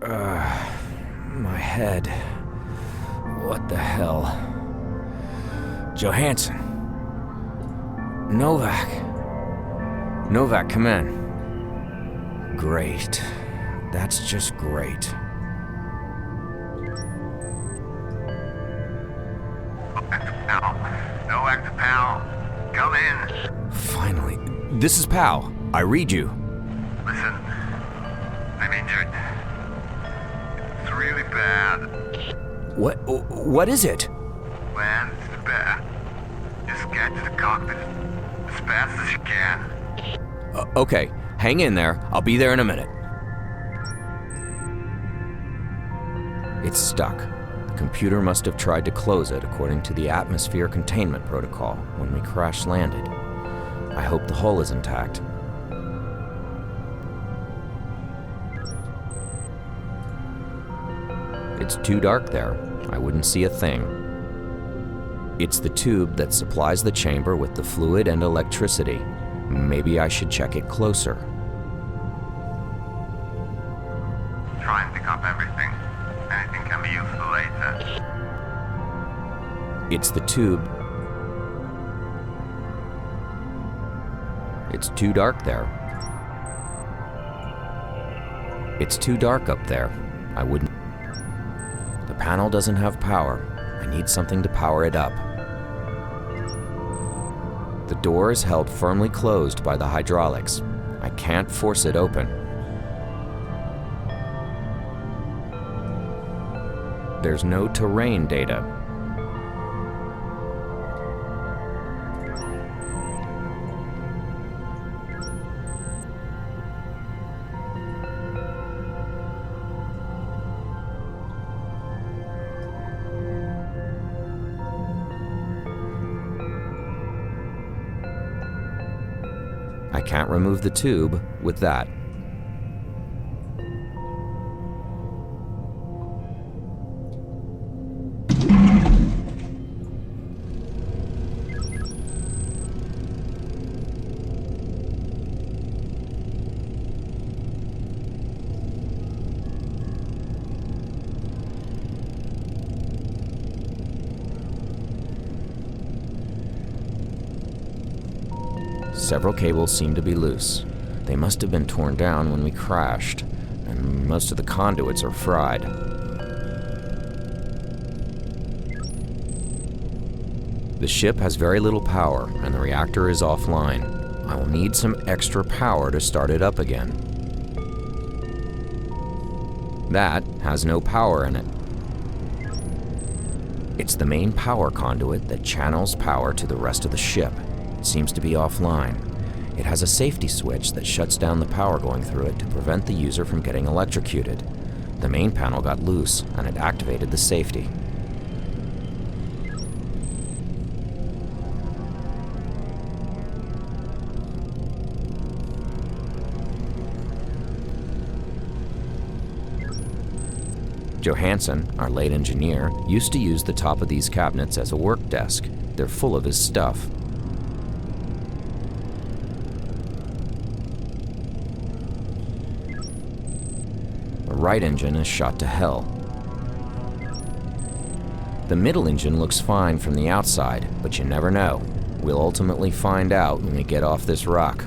My head. What the hell? Johansson. Novak. Novak, come in. Great. That's just great. Novak to Pal. Come in. Finally. This is Pal. I read you. Listen, I'm injured. It's really bad. What is it? Land is bad. Just get to the cockpit as fast as you can. Okay, hang in there. I'll be there in a minute. It's stuck. The computer must have tried to close it according to the atmosphere containment protocol when we crash landed. I hope the hull is intact. It's too dark there. I wouldn't see a thing. It's the tube that supplies the chamber with the fluid and electricity. Maybe I should check it closer. Try and pick up everything. Anything can be useful later. It's the tube. It's too dark there. It's too dark up there. I wouldn't. The panel doesn't have power. I need something to power it up. The door is held firmly closed by the hydraulics. I can't force it open. There's no terrain data. I can't remove the tube with that. Several cables seem to be loose. They must have been torn down when we crashed, and most of the conduits are fried. The ship has very little power, and the reactor is offline. I will need some extra power to start it up again. That has no power in it. It's the main power conduit that channels power to the rest of the ship. It seems to be offline. It has a safety switch that shuts down the power going through it to prevent the user from getting electrocuted. The main panel got loose, and it activated the safety. Johansson, our late engineer, used to use the top of these cabinets as a work desk. They're full of his stuff. The right engine is shot to hell. The middle engine looks fine from the outside, but you never know. We'll ultimately find out when we get off this rock.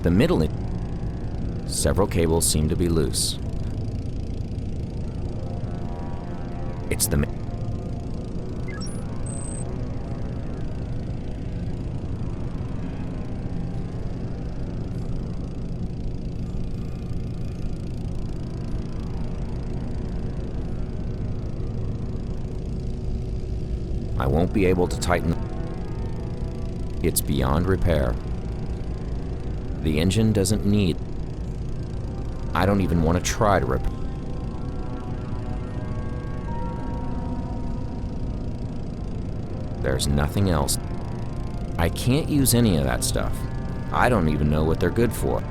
The middle engine. Several cables seem to be loose. It's the I won't be able to tighten. It's beyond repair. The engine doesn't need. I don't even want to try to repair. There's nothing else. I can't use any of that stuff. I don't even know what they're good for.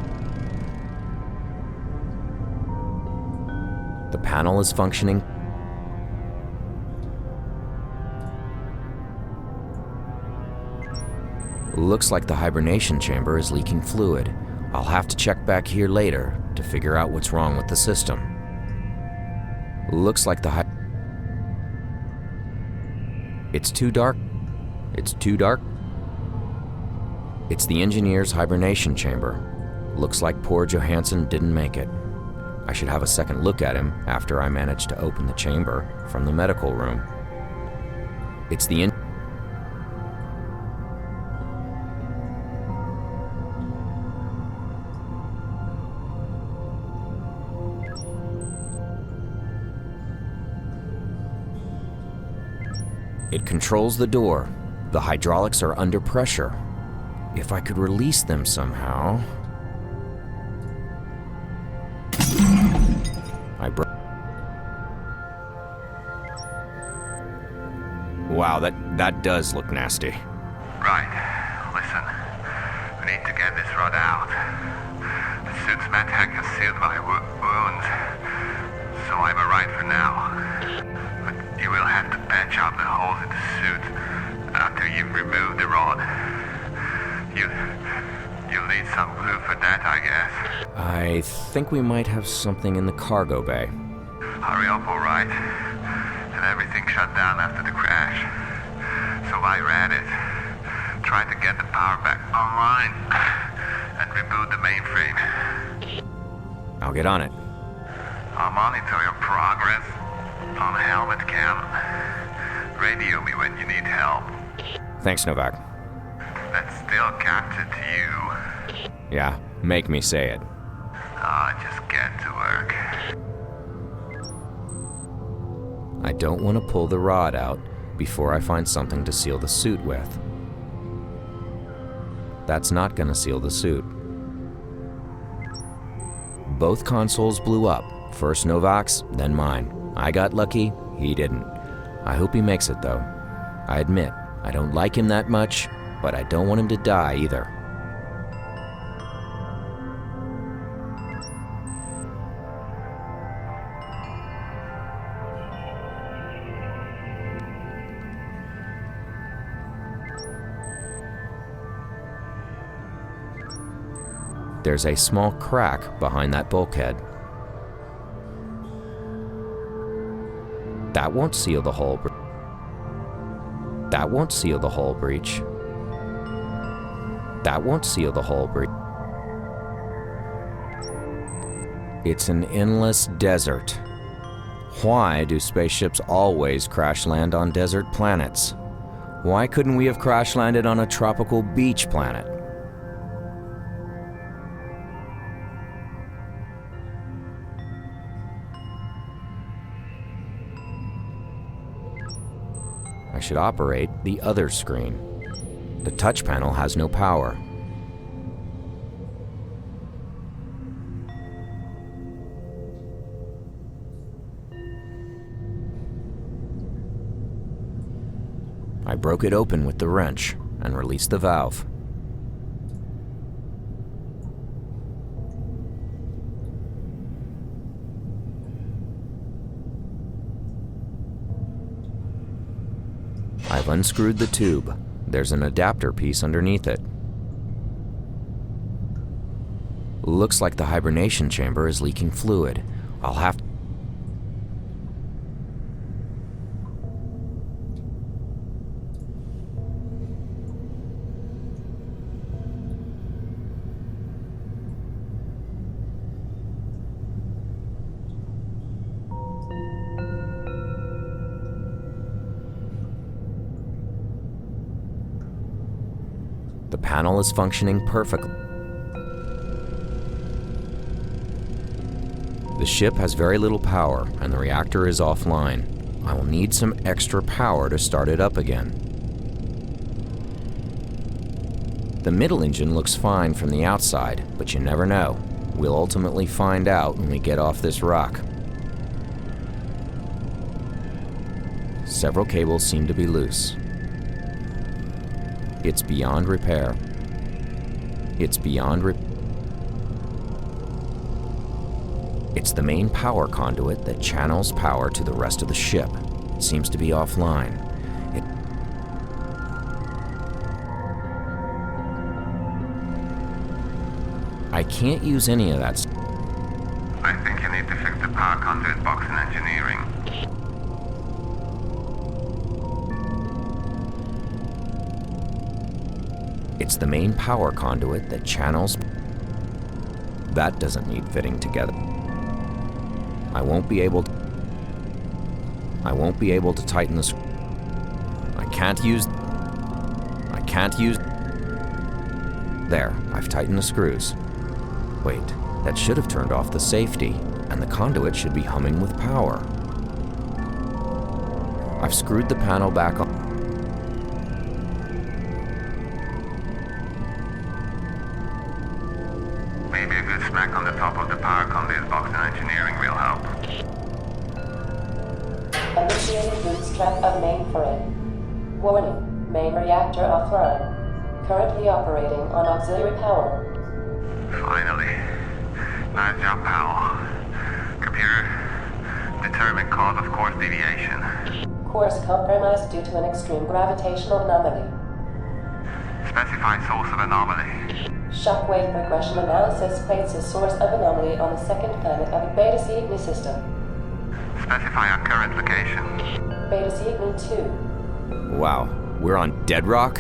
The panel is functioning. Looks like the hibernation chamber is leaking fluid. I'll have to check back here later to figure out what's wrong with the system. Looks like the It's too dark. It's too dark. It's the engineer's hibernation chamber. Looks like poor Johansson didn't make it. I should have a second look at him after I manage to open the chamber from the medical room. It's the It controls the door. The hydraulics are under pressure. If I could release them somehow... Wow, that does look nasty. Right. Listen, we need to get this rod out. The suit's medtech has sealed my wounds, so I'm alright for now. But you will have to patch up the holes in the suit after you've removed the rod. You'll need some glue for that, I guess. I think we might have something in the cargo bay. Hurry up, alright? And everything shut down after the crash. So I ran it. Tried to get the power back online and reboot the mainframe. I'll get on it. I'll monitor your progress on helmet cam. Radio me when you need help. Thanks, Novak. That's still captured to you. Yeah, make me say it. Just get to work. I don't want to pull the rod out before I find something to seal the suit with. That's not gonna seal the suit. Both consoles blew up. First Novak's, then mine. I got lucky, he didn't. I hope he makes it though. I admit, I don't like him that much, but I don't want him to die either. There's a small crack behind that bulkhead. That won't seal the hole. That won't seal the hole breach. That won't seal the hole breach. It's an endless desert. Why do spaceships always crash land on desert planets? Why couldn't we have crash landed on a tropical beach planet? I should operate the other screen. The touch panel has no power. I broke it open with the wrench and released the valve. I've unscrewed the tube. There's an adapter piece underneath it. Looks like the hibernation chamber is leaking fluid. I'll have to... The panel is functioning perfectly. The ship has very little power, and the reactor is offline. I will need some extra power to start it up again. The middle engine looks fine from the outside, but you never know. We'll ultimately find out when we get off this rock. Several cables seem to be loose. It's beyond repair. It's It's the main power conduit that channels power to the rest of the ship. It seems to be offline. I can't use any of that. I think you need to fix the power conduit box in engineering. It's the main power conduit that channels. That doesn't need fitting together. I won't be able to tighten the screw. I can't use. There, I've tightened the screws. Wait, that should have turned off the safety, and the conduit should be humming with power. I've screwed the panel back on. Maybe a good smack on the top of the power conduit box in engineering will help. Initiating bootstrap of mainframe. Warning, main reactor offline. Currently operating on auxiliary power. Finally. Nice job, pal. Computer, determine cause of course deviation. Course compromised due to an extreme gravitational anomaly. Specify source of anomaly. Shockwave regression analysis places source of anomaly on the second planet of the Beta Cygni system. Specify our current location. Beta Cygni 2. Wow, we're on Deadrock?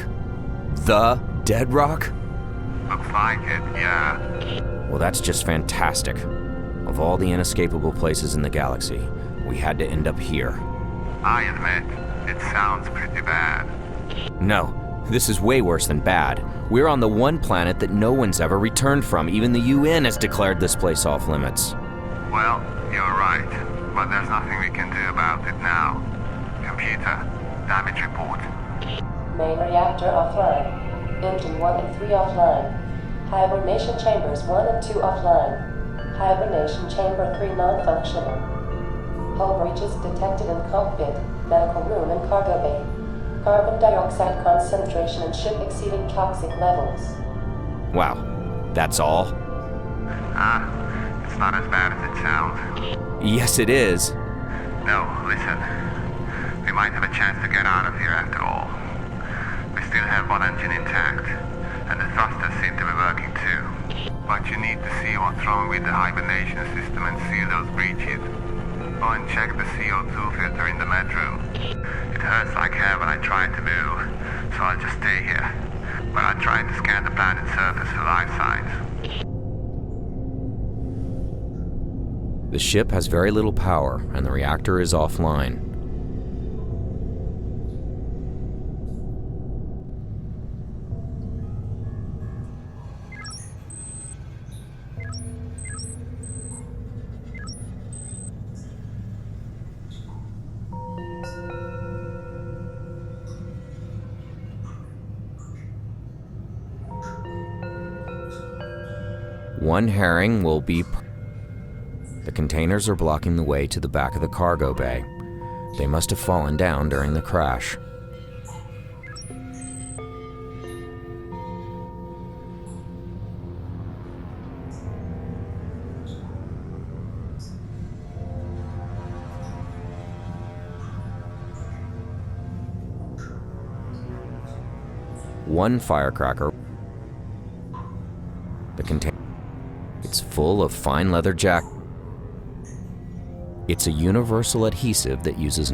The Deadrock? Looks like it, yeah. Well, that's just fantastic. Of all the inescapable places in the galaxy, we had to end up here. I admit, it sounds pretty bad. No, this is way worse than bad. We're on the one planet that no one's ever returned from. Even the UN has declared this place off limits. Well, you're right, but there's nothing we can do about it now. Computer, damage report. Main reactor offline. Engine 1 and 3 offline. Hibernation chambers 1 and 2 offline. Hibernation chamber 3 non-functional. Hull breaches detected in cockpit, medical room and cargo bay. Carbon dioxide concentration in ship exceeding toxic levels. Wow, that's all? It's not as bad as it sounds. Yes, it is. No, listen. We might have a chance to get out of here after all. We still have one engine intact, and the thrusters seem to be working too. But you need to see what's wrong with the hibernation system and seal those breaches. Go and check the CO2 filter in the med room. It hurts like hell when I try to move, so I'll just stay here. But I'm trying to scan the planet's surface for life signs. The ship has very little power, and the reactor is offline. One herring will be... The containers are blocking the way to the back of the cargo bay. They must have fallen down during the crash. One firecracker... The container... It's full of fine leather jack. It's a universal adhesive that uses